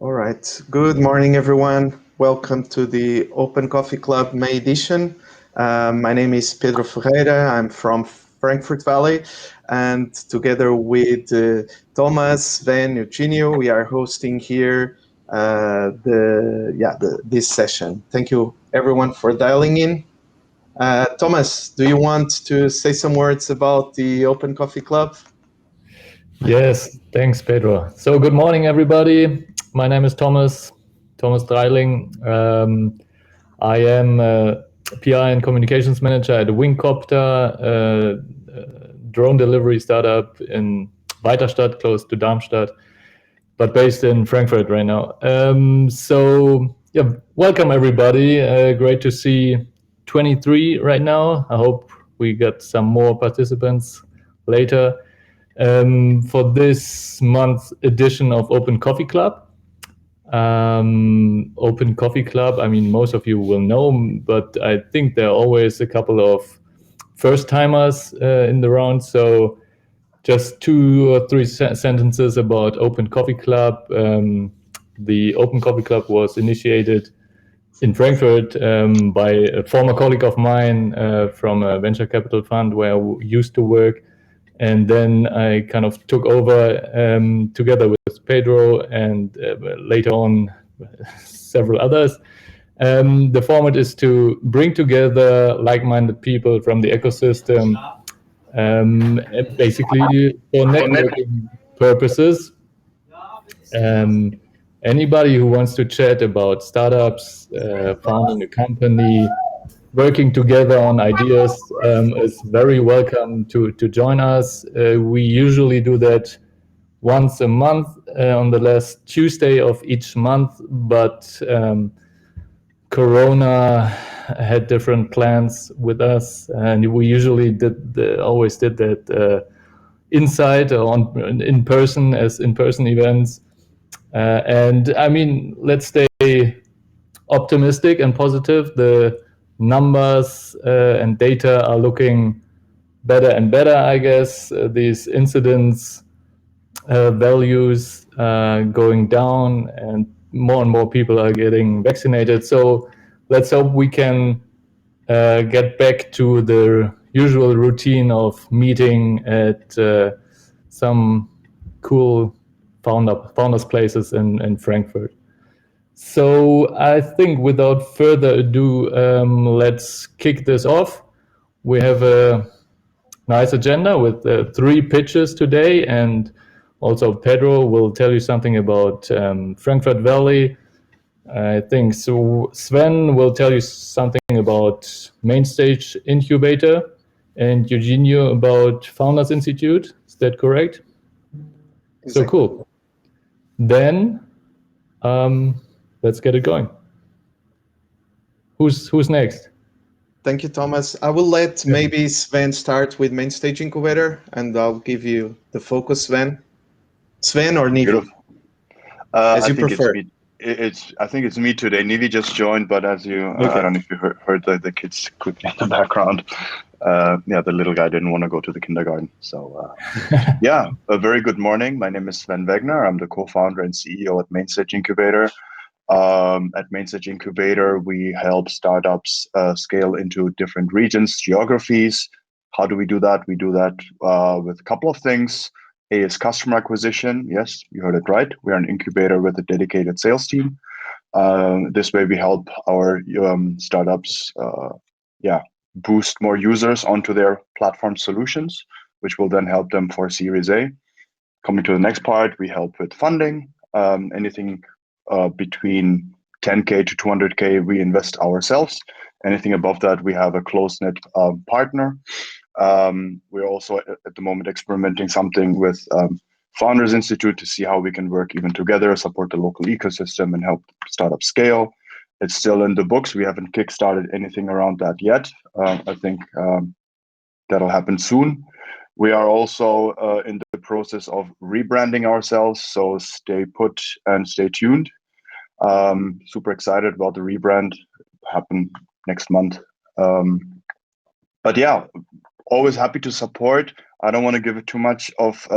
All right. Good morning, everyone. Welcome to the Open Coffee Club May edition. My name is Pedro Ferreira. I'm from Frankfurt Valley, and together with Thomas, Sven, Eugenio, we are hosting here this session. Thank you, everyone, for dialing in. Thomas, do you want to say some words about the Open Coffee Club? Yes, thanks, Pedro. So good morning, everybody. My name is Thomas Dreiling. I am a PI and communications manager at Wingcopter, a drone delivery startup in Weiterstadt, close to Darmstadt, but based in Frankfurt right now. Welcome everybody. Great to see 23 right now. I hope we get some more participants later. For this month's edition of Open Coffee Club. Open Coffee Club, I mean, most of you will know, but I think there are always a couple of first-timers in the round. So just 2 or 3 sentences about Open Coffee Club. The Open Coffee Club was initiated in Frankfurt by a former colleague of mine from a venture capital fund where I used to work. And then I kind of took over together with Pedro and later on several others. The format is to bring together like-minded people from the ecosystem, basically for networking purposes. Anybody who wants to chat about startups, founding a company, working together on ideas is very welcome to join us. We usually do that once a month on the last Tuesday of each month, but Corona had different plans with us, and we usually always did that inside or in person as in-person events. And I mean, let's stay optimistic and positive. The numbers and data are looking better and better, I guess. These incidence values going down, and more people are getting vaccinated. So let's hope we can get back to the usual routine of meeting at some cool founders places in Frankfurt. So I think without further ado, let's kick this off. We have a nice agenda with 3 pitches today, and also Pedro will tell you something about Frankfurt Valley. I think so. Sven will tell you something about Mainstage Incubator, and Eugenio about Founders Institute. Is that correct? Exactly. So cool. Then let's get it going. Who's next? Thank you, Thomas. I will let maybe Sven start with Mainstage Incubator, and I'll give you the focus, Sven. Sven or Nivi? As you prefer. I think it's me today. Nivi just joined, but as you, okay. I don't know if you heard the kids quickly in the background. The little guy didn't want to go to the kindergarten. So a very good morning. My name is Sven Wegner. I'm the co-founder and CEO at Mainstage Incubator. At Mainstage Incubator, we help startups scale into different regions, geographies. How do we do that? We do that with a couple of things. A is customer acquisition. Yes, you heard it right. We're an incubator with a dedicated sales team. This way we help our startups boost more users onto their platform solutions, which will then help them for Series A. Coming to the next part, we help with funding. Anything between 10K to 200K, we invest ourselves. Anything above that, we have a close-knit partner. We're also at the moment experimenting something with Founders Institute to see how we can work even together, support the local ecosystem, and help startups scale. It's still in the books. We haven't kickstarted anything around that yet. I think that'll happen soon. We are also in the process of rebranding ourselves, so stay put and stay tuned. Super excited about the rebrand. Happen next month. But yeah, always happy to support. I don't want to give it too much of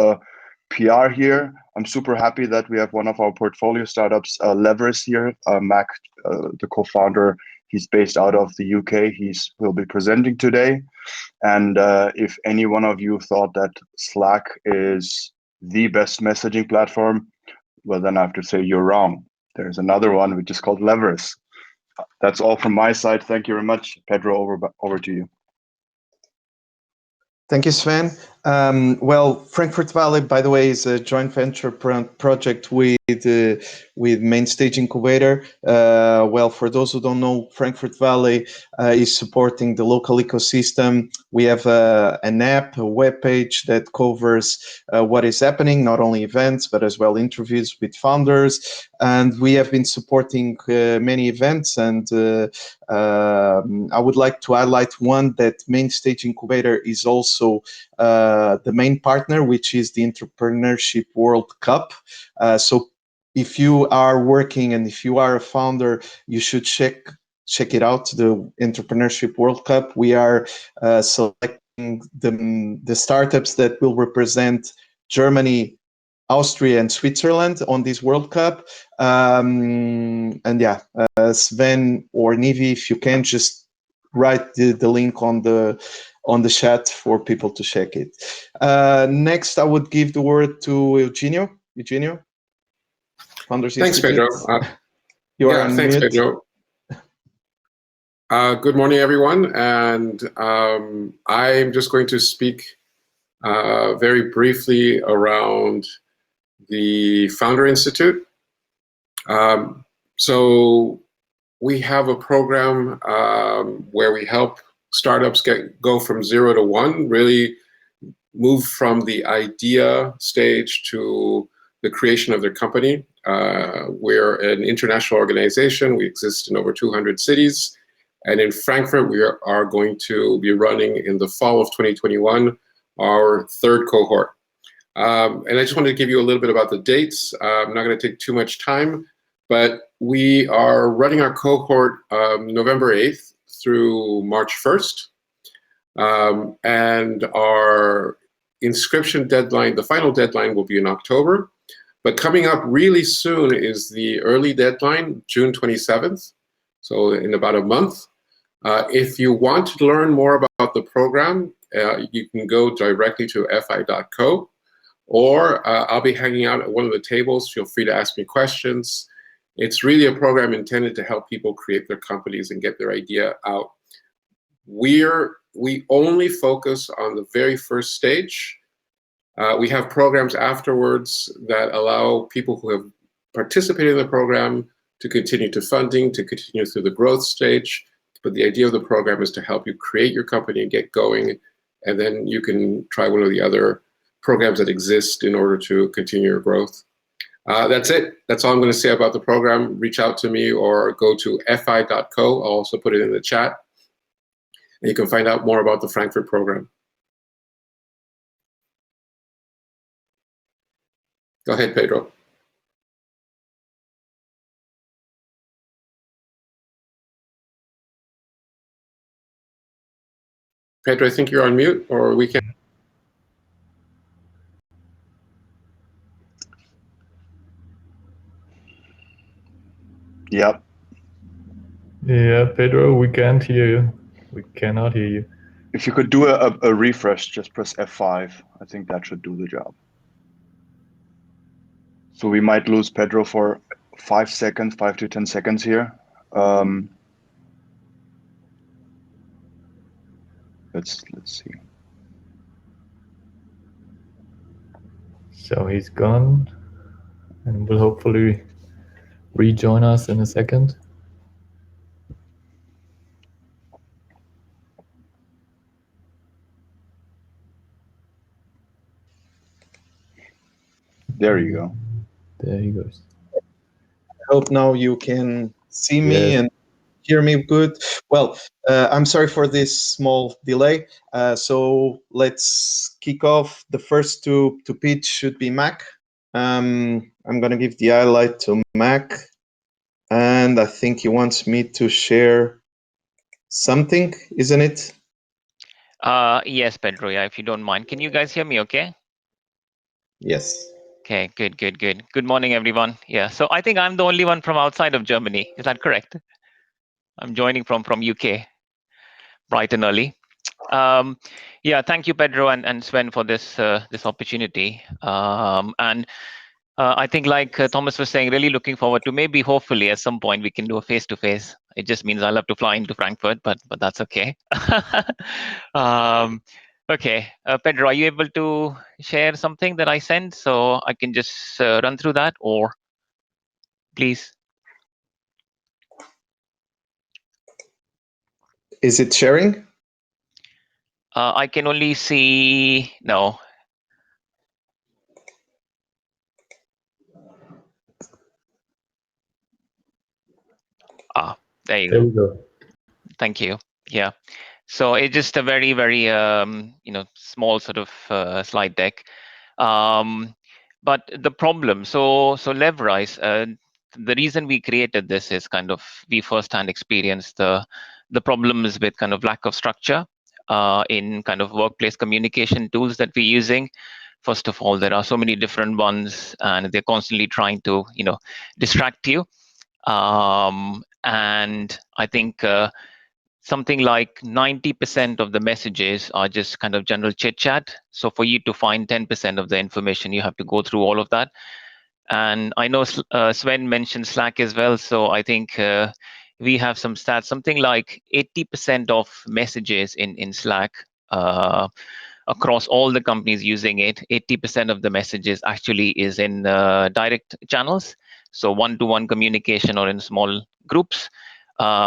PR here. I'm super happy that we have one of our portfolio startups, Levers here. Mac, the co-founder, he's based out of the UK. Will be presenting today. And if any one of you thought that Slack is the best messaging platform, well, then I have to say you're wrong. There's another one which is called Levers. That's all from my side. Thank you very much. Pedro, over to you. Thank you, Sven. Well, Frankfurt Valley, by the way, is a joint venture project with Mainstage Incubator. Well, for those who don't know, Frankfurt Valley is supporting the local ecosystem. We have an app, a web page that covers what is happening, not only events, but as well interviews with founders. And we have been supporting many events, and I would like to highlight one that Mainstage Incubator is also the main partner, which is the Entrepreneurship World Cup. So if you are working and if you are a founder, you should check it out, the Entrepreneurship World Cup. We are selecting the startups that will represent Germany, Austria, and Switzerland on this World Cup. And yeah, Sven or Nivi, if you can just write the link on the chat for people to check it. Next, I would give the word to Eugenio. Eugenio, Founders Thanks, Institute. Pedro. You are on thanks, mute. Pedro. Good morning, everyone. And I'm just going to speak very briefly around the Founder Institute. So we have a program where we help startups go from 0 to 1, really move from the idea stage to the creation of their company. We're an international organization. We exist in over 200 cities. And in Frankfurt, we are going to be running in the fall of 2021, our third cohort. And I just wanted to give you a little bit about the dates. I'm not going to take too much time, but we are running our cohort November 8th through March 1st. And our inscription deadline, the final deadline, will be in October. But coming up really soon is the early deadline, June 27th, so in about a month. If you want to learn more about the program, you can go directly to fi.co, or I'll be hanging out at one of the tables. Feel free to ask me questions. It's really a program intended to help people create their companies and get their idea out. We only focus on the very first stage. We have programs afterwards that allow people who have participated in the program to continue to funding, to continue through the growth stage. But the idea of the program is to help you create your company and get going, and then you can try one of the other programs that exist in order to continue your growth. That's it. That's all I'm going to say about the program. Reach out to me or go to fi.co. I'll also put it in the chat. And you can find out more about the Frankfurt program. Go ahead, Pedro. Pedro, I think you're on mute, or we can. Yep. Yeah, Pedro, we can't hear you. We cannot hear you. If you could do a refresh, just press F5. I think that should do the job. So we might lose Pedro for 5 seconds, 5 to 10 seconds here. Let's see. So he's gone, and will hopefully rejoin us in a second. There you go. There he goes. I hope now you can see me Yes. and hear me good. Well, I'm sorry for this small delay. So let's kick off. The first to pitch should be Mac. I'm going to give the highlight to Mac. And I think he wants me to share something, isn't it? Yes, Pedro, yeah, if you don't mind. Can you guys hear me okay? Yes. Okay, good. Good morning, everyone. Yeah, so I think I'm the only one from outside of Germany. Is that correct? I'm joining from UK, bright and early. Yeah, thank you, Pedro and Sven, for this this opportunity. And I think, like Thomas was saying, really looking forward to maybe, hopefully, at some point we can do a face-to-face. It just means I'll have to fly into Frankfurt, but that's okay. Okay, Pedro, are you able to share something that I sent so I can just run through that, or please? Is it sharing? I can only see no. Ah, there you There go. we go. Thank you. Yeah. So it's just a very small sort of slide deck. But the problem, so Levrise, the reason we created this is kind of we firsthand experienced the problems with kind of lack of structure in kind of workplace communication tools that we're using. First of all, there are so many different ones, and they're constantly trying to distract you. And I think something like 90% of the messages are just kind of general chit chat. So for you to find 10% of the information, you have to go through all of that. And I know Sven mentioned Slack as well. So I think we have some stats, something like 80% of messages in Slack across all the companies using it, 80% of the messages actually is in direct channels. So one-to-one communication or in small groups,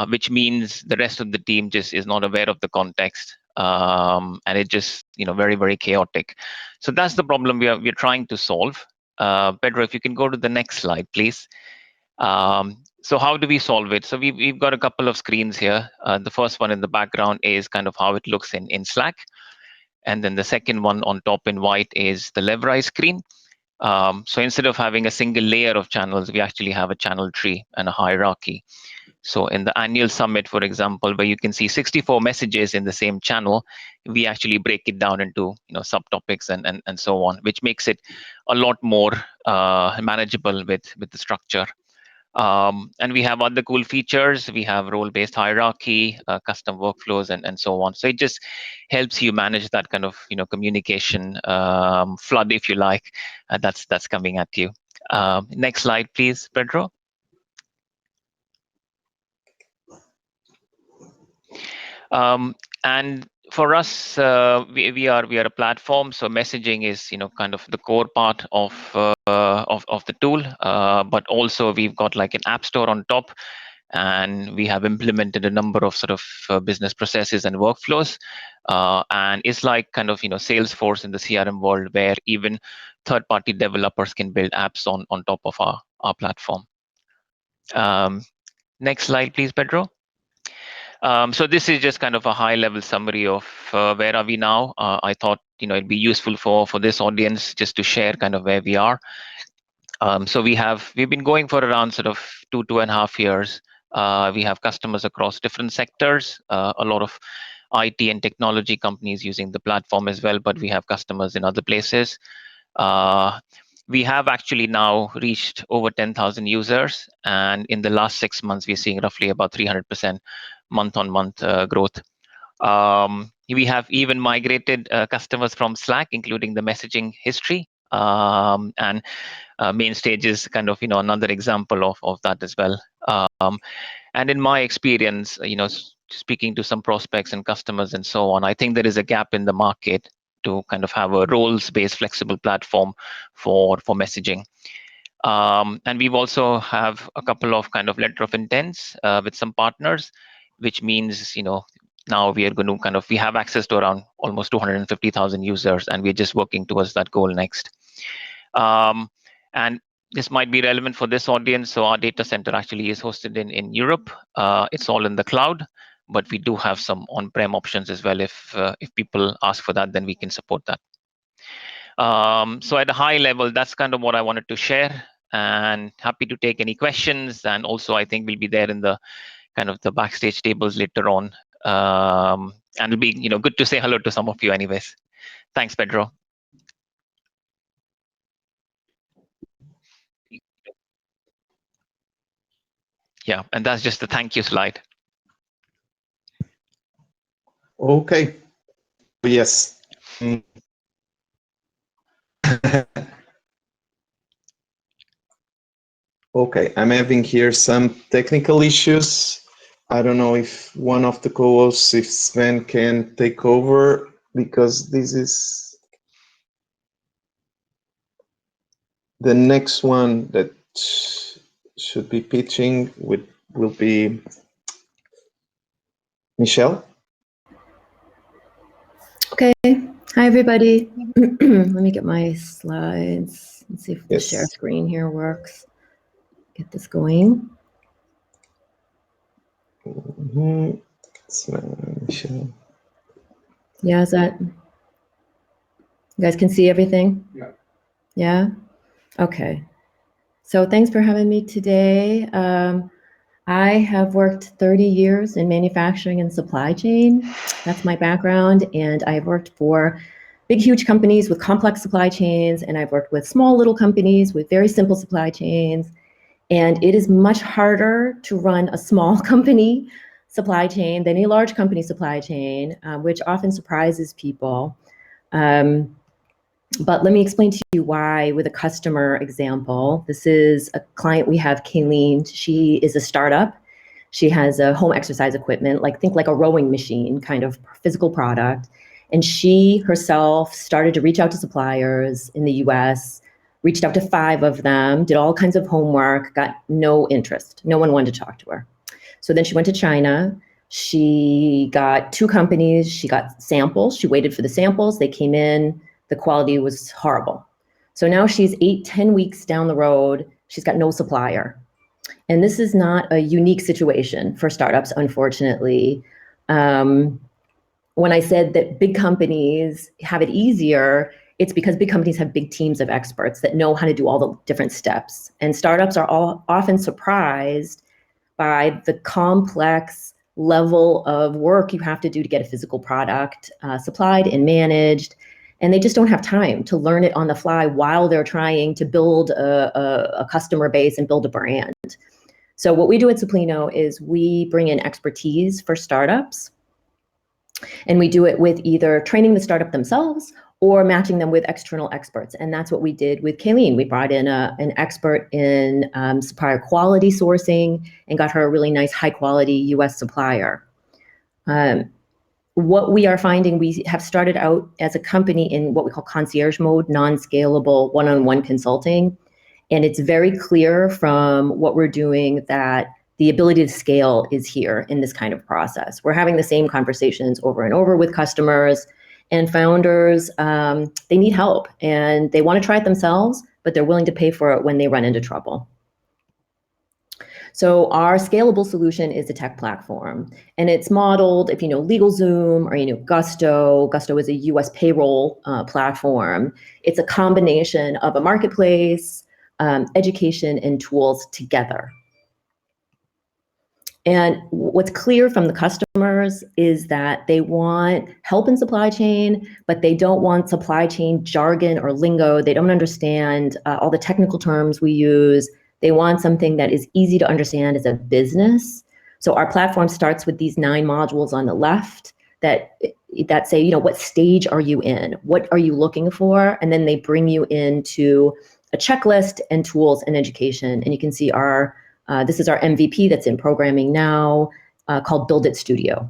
which means the rest of the team just is not aware of the context. And it just, very chaotic. So that's the problem we're trying to solve. Pedro, if you can go to the next slide, please. So how do we solve it? So we've got a couple of screens here. The first one in the background is kind of how it looks in Slack. And then the second one on top in white is the Levrise screen. So instead of having a single layer of channels, we actually have a channel tree and a hierarchy. So in the annual summit, for example, where you can see 64 messages in the same channel, we actually break it down into subtopics and so on, which makes it a lot more manageable with the structure. And we have other cool features. We have role-based hierarchy, custom workflows, and so on. So it just helps you manage that kind of communication flood, if you like, that's coming at you. Next slide, please, Pedro. And for us, we are a platform, so messaging is kind of the core part of the tool. But also we've got like an app store on top, and we have implemented a number of sort of business processes and workflows. And it's like kind of Salesforce in the CRM world, where even third-party developers can build apps on top of our platform. Next slide, please, Pedro. So this is just kind of a high-level summary of where are we now. I thought it'd be useful for this audience just to share kind of where we are. So we've been going for around sort of 2.5 years. We have customers across different sectors, a lot of IT and technology companies using the platform as well, but we have customers in other places. We have actually now reached over 10,000 users, and in the last 6 months, we're seeing roughly about 300% month-on-month growth. We have even migrated customers from Slack, including the messaging history, and main stage is kind of another example of that as well. And in my experience, speaking to some prospects and customers and so on, I think there is a gap in the market to kind of have a roles-based flexible platform for messaging. And we've also have a couple of kind of letter of intents with some partners, which means now we are going to we have access to around almost 250,000 users, and we're just working towards that goal next. And this might be relevant for this audience. So our data center actually is hosted in Europe. It's all in the cloud, but we do have some on-prem options as well. If people ask for that, then we can support that. So at a high level, that's kind of what I wanted to share, and happy to take any questions. And also, I think we'll be there in the kind of the backstage tables later on. And it'll be good to say hello to some of you anyways. Thanks, Pedro. Yeah, and that's just the thank you slide. Okay. Yes. Okay, I'm having here some technical issues. I don't know if one of the co-hosts, if Sven can take over, because this is the next one that should be pitching will be Michelle. Okay. Hi, everybody. Let me get my slides and see if the share Yes. screen here works. Get this going. Sven, Michelle. Yeah, is that, you guys can see everything? Yeah. Yeah? Okay. So thanks for having me today. I have worked 30 years in manufacturing and supply chain. That's my background. And I've worked for big, huge companies with complex supply chains. And I've worked with small, little companies with very simple supply chains. And it is much harder to run a small company supply chain than a large company supply chain, which often surprises people. But let me explain to you why with a customer example. This is a client we have, Kayleen. She is a startup. She has a home exercise equipment, think like a rowing machine kind of physical product. And she herself started to reach out to suppliers in the US, reached out to 5 of them, did all kinds of homework, got no interest. No one wanted to talk to her. So then she went to China. She got 2 companies. She got samples. She waited for the samples. They came in. The quality was horrible. So now she's 8-10 weeks down the road. She's got no supplier. And this is not a unique situation for startups, unfortunately. When I said that big companies have it easier, it's because big companies have big teams of experts that know how to do all the different steps. And startups are often surprised by the complex level of work you have to do to get a physical product supplied and managed. And they just don't have time to learn it on the fly while they're trying to build a customer base and build a brand. So what we do at Suplino is we bring in expertise for startups. And we do it with either training the startup themselves or matching them with external experts. And that's what we did with Kayleen. We brought in an expert in supplier quality sourcing and got her a really nice high quality US supplier. What we are finding, we have started out as a company in what we call concierge mode, non-scalable one-on-one consulting. And it's very clear from what we're doing that the ability to scale is here in this kind of process. We're having the same conversations over and over with customers and founders. They need help and they want to try it themselves, but they're willing to pay for it when they run into trouble. So our scalable solution is a tech platform, and it's modeled, if you know LegalZoom or you know Gusto. Gusto is a US payroll platform. It's a combination of a marketplace, education, and tools together. And what's clear from the customers is that they want help in supply chain, but they don't want supply chain jargon or lingo. They don't understand all the technical terms we use. They want something that is easy to understand as a business. So our platform starts with these 9 modules on the left that say, you know, what stage are you in? What are you looking for? And then they bring you into a checklist and tools and education. And you can see this is our MVP that's in programming now called Build It Studio.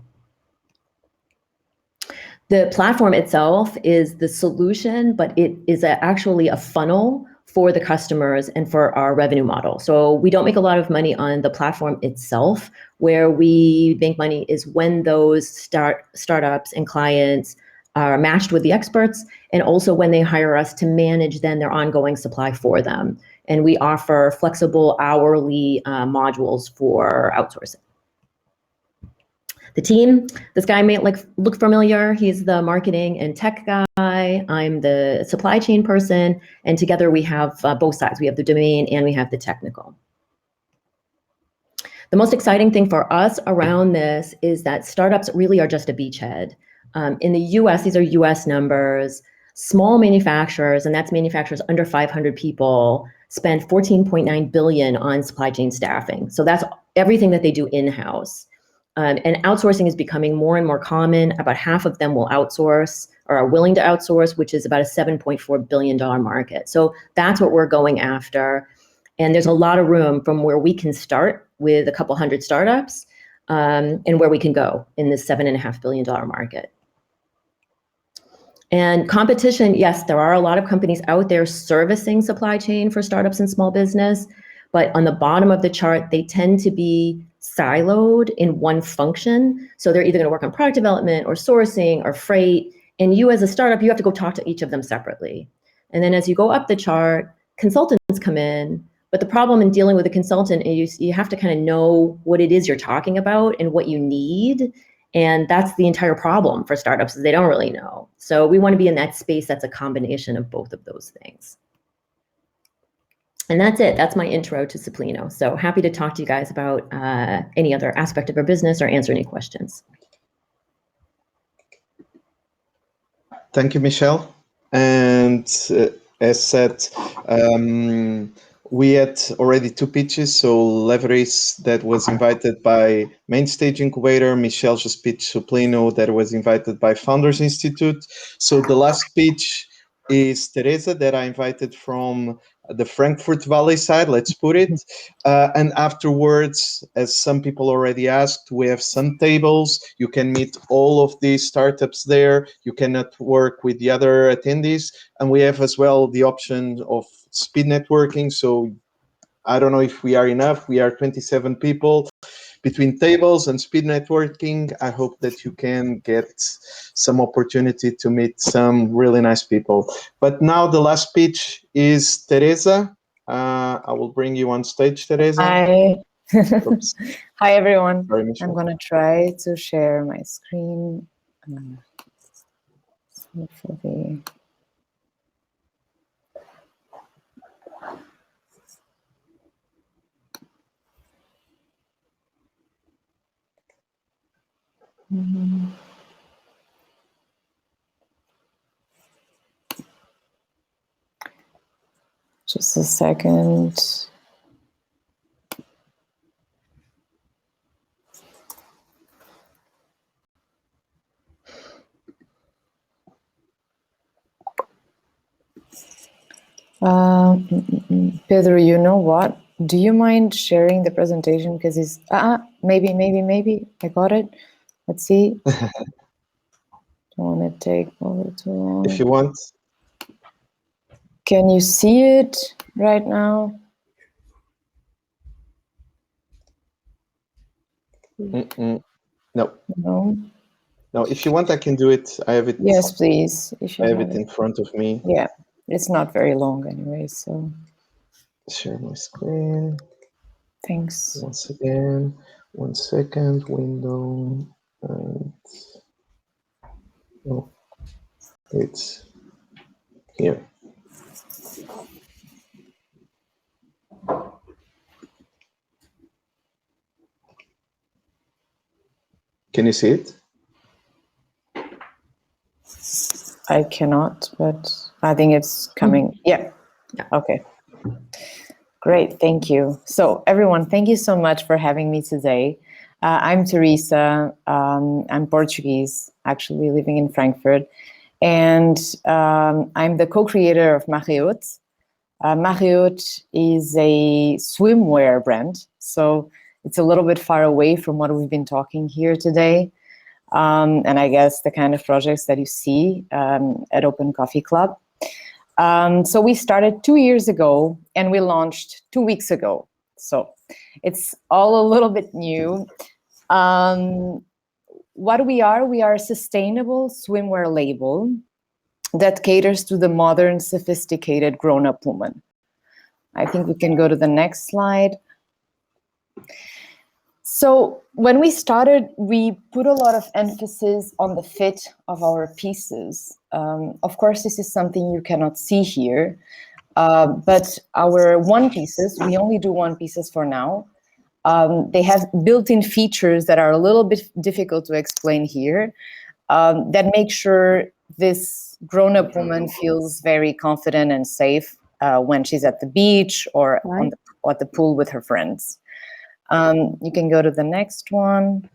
The platform itself is the solution, but it is actually a funnel for the customers and for our revenue model. So we don't make a lot of money on the platform itself. Where we make money is when those startups and clients are matched with the experts, and also when they hire us to manage then their ongoing supply for them. And we offer flexible hourly modules for outsourcing. The team, this guy may look familiar. He's the marketing and tech guy. I'm the supply chain person. And together we have both sides. We have the domain and we have the technical. The most exciting thing for us around this is that startups really are just a beachhead. In the US, these are US numbers. Small manufacturers, and that's manufacturers under 500 people, spend $14.9 billion on supply chain staffing. So that's everything that they do in-house. And outsourcing is becoming more and more common. About half of them will outsource or are willing to outsource, which is about a $7.4 billion market. So that's what we're going after. And there's a lot of room from where we can start with a couple hundred startups and where we can go in this $7.5 billion market. And competition, yes, there are a lot of companies out there servicing supply chain for startups and small business, but on the bottom of the chart, they tend to be siloed in one function. So they're either going to work on product development or sourcing or freight. And you as a startup, you have to go talk to each of them separately. And then as you go up the chart, consultants come in. But the problem in dealing with a consultant is you have to kind of know what it is you're talking about and what you need. And that's the entire problem for startups, is they don't really know. So we want to be in that space that's a combination of both of those things. And that's it. That's my intro to Supplino. So happy to talk to you guys about any other aspect of our business or answer any questions. Thank you, Michelle. And as said, we had already 2 pitches. So Leveris, that was invited by Mainstage Incubator. Michelle just pitched Supplino, that was invited by Founders Institute. So the last pitch is Teresa, that I invited from the Frankfurt Valley side, let's put it. And afterwards, as some people already asked, we have some tables. You can meet all of these startups there. You can network with the other attendees. And we have as well the option of speed networking. So I don't know if we are enough. We are 27 people. Between tables and speed networking, I hope that you can get some opportunity to meet some really nice people. But now the last pitch is Teresa. I will bring you on stage, Teresa. Hi. Hi, everyone. Sorry, I'm going to try to share my screen. Just a second. Pedro, you know what? Do you mind sharing the presentation? Because it's maybe I got it. Let's see. Don't want to take over too long. If you want. Can you see it right now? No. No. No, if you want, I can do it. I have it. Yes, please. If you I have it in front of me. Yeah, it's not very long anyway, so. Share my screen. Thanks. Once again, 1 second, window, and oh, it's here. Can you see it? I cannot, but I think it's coming. Yeah. Okay. Great. Thank you. So everyone, thank you so much for having me today. I'm Teresa. I'm Portuguese, actually living in Frankfurt. And I'm the co-creator of Marée Haute. Marée Haute is a swimwear brand. So it's a little bit far away from what we've been talking here today. And I guess the kind of projects that you see at Open Coffee Club. So we started 2 years ago and we launched 2 weeks ago. So it's all a little bit new. What we are a sustainable swimwear label that caters to the modern, sophisticated grown-up woman. I think we can go to the next slide. So when we started, we put a lot of emphasis on the fit of our pieces. Of course, this is something you cannot see here, but our one pieces, we only do one pieces for now. They have built-in features that are a little bit difficult to explain here, that make sure this grown-up woman feels very confident and safe when she's at the beach or at the pool with her friends. You can go to the next one.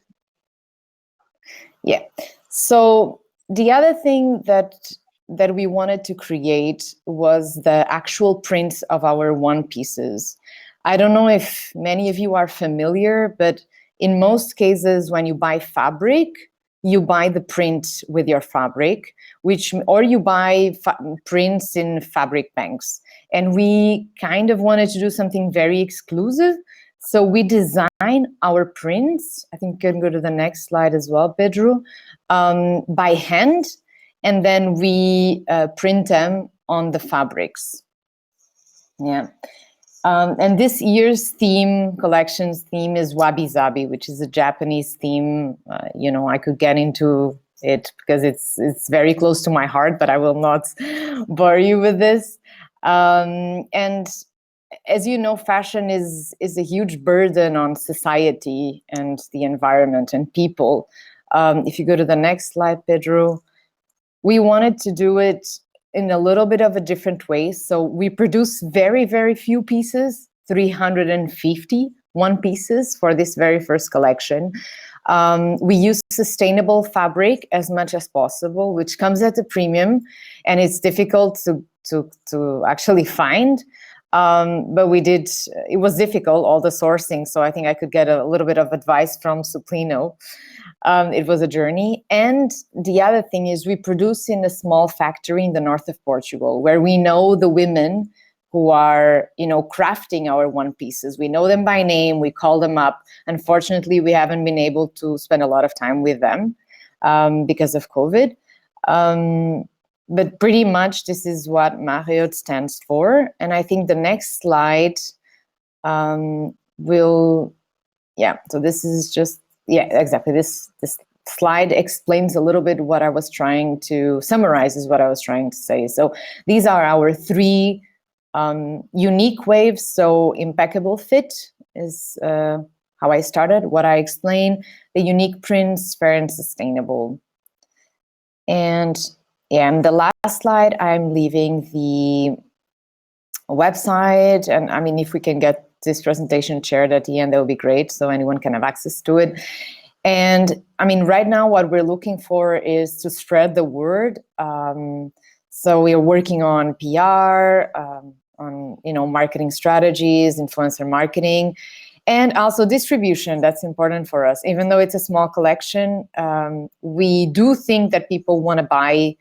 Yeah. So the other thing that we wanted to create was the actual print of our one pieces. I don't know if many of you are familiar, but in most cases, when you buy fabric, you buy the print with your fabric, or you buy prints in fabric banks. And we kind of wanted to do something very exclusive. So we design our prints, I think you can go to the next slide as well, Pedro, by hand, and then we print them on the fabrics. Yeah. And this year's collection's theme is Wabi Sabi, which is a Japanese theme. I could get into it because it's very close to my heart, but I will not bore you with this. And as you know, fashion is a huge burden on society and the environment and people. If you go to the next slide, Pedro, we wanted to do it in a little bit of a different way. So we produce very, very few pieces, 350 one pieces for this very first collection. We use sustainable fabric as much as possible, which comes at a premium, and it's difficult to actually find. But it was difficult, all the sourcing. So I think I could get a little bit of advice from Suplino. It was a journey. And the other thing is we produce in a small factory in the north of Portugal, where we know the women who are, crafting our one pieces. We know them by name, we call them up. Unfortunately, we haven't been able to spend a lot of time with them because of COVID. But pretty much this is what Marée Haute stands for. And I think the next slide so this is just, exactly. This slide explains a little bit what I was trying to summarize, is what I was trying to say. So these are our three unique waves. So impeccable fit is how I started, what I explained, the unique prints, fair and sustainable. And the last slide, I'm leaving the website. And I mean, if we can get this presentation shared at the end, that would be great, so anyone can have access to it. And I mean, right now, what we're looking for is to spread the word. So we are working on PR, on marketing strategies, influencer marketing, and also distribution. That's important for us. Even though it's a small collection, we do think that people want to buy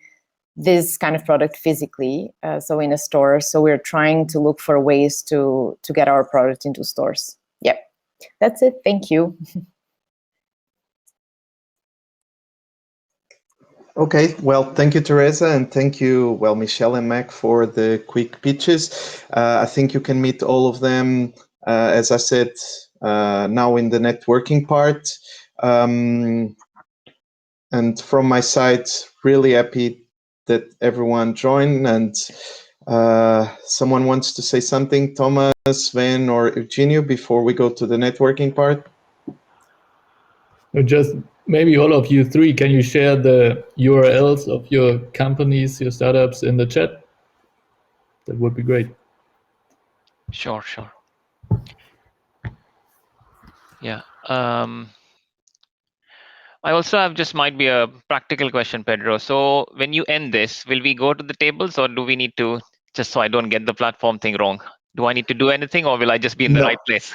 this kind of product physically, so in a store. So we're trying to look for ways to get our product into stores. Yep, that's it. Thank you. Okay, well, thank you, Teresa, and thank you, Michelle and Mac, for the quick pitches. I think you can meet all of them, as I said, now in the networking part. And from my side, really happy that everyone joined. And someone wants to say something, Thomas, Sven, or Eugenio, before we go to the networking part? Just maybe all of you three, can you share the URLs of your companies, your startups in the chat? That would be great. Sure. Yeah. I also have might be a practical question, Pedro. So when you end this, will we go to the tables, or do we need to, just so I don't get the platform thing wrong, do I need to do anything, or will I just be in the right place?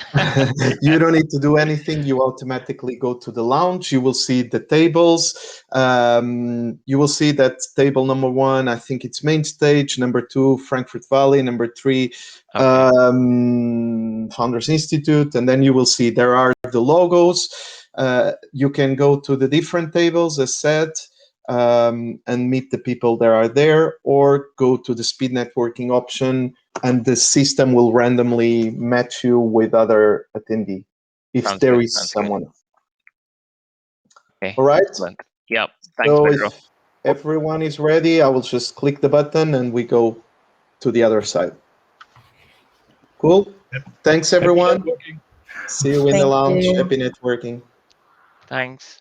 You don't need to do anything. You automatically go to the lounge. You will see the tables. You will see that table number 1, I think it's main stage. Number 2, Frankfurt Valley. Number 3, okay. Founders Institute. And then you will see there are the logos. You can go to the different tables, as said, and meet the people that are there, or go to the speed networking option, and the system will randomly match you with other attendee if Sounds there good. is Sounds someone. good. Okay. All right. Excellent. Yeah. Thanks, So Pedro. if everyone is ready, I will just click the button and we go to the other side. Cool. Thanks, everyone. See you in the lounge. Happy networking. Thanks.